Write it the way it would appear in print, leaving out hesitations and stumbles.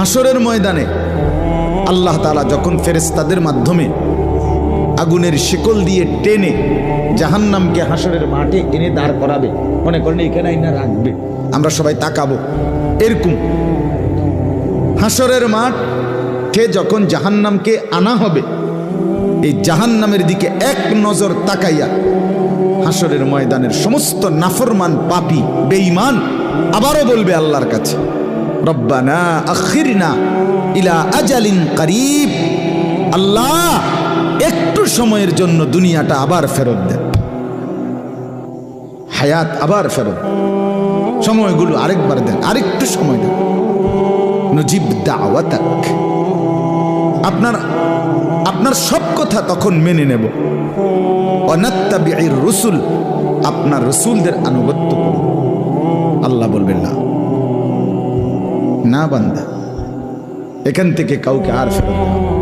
হাসরের ময়দানে আল্লাহ তাআলা যখন ফেরেশতাদের মাধ্যমে আগুনের শিকল দিয়ে টেনে জাহান্নামকে হাসরের মাঠে এনে দাঁড় করাবে, মনে করেন এখানে আইনা রাখবে, আমরা সবাই তাকাবো, এরকম হাসরের মাঠে যখন জাহান্নামকে আনা হবে, এই জাহান্নামের দিকে এক নজর তাকাইয়া হাসরের ময়দানের সমস্ত নাফরমান পাপী বেঈমান আবারও বলবে আল্লাহর কাছে, রব্বানা আখিরনা ইলা আজালিন করিব, আল্লাহ একটু সময়ের জন্য দুনিয়াটা আবার ফেরত দেন, হায়াত আবার ফেরত, সময়গুলো আরেকবার দেন, আরেকটু সময় দেন, নজিব দাওয়াতাক, আপনার সব কথা তখন মেনে নেব, ওয়ানাত্তাবিউর রুসুল, আপনার রসুলদের আনুগত্য করব। আল্লাহ বলবেন না, না বান্দা, এখান থেকে কাউকে আর ফেরত দেব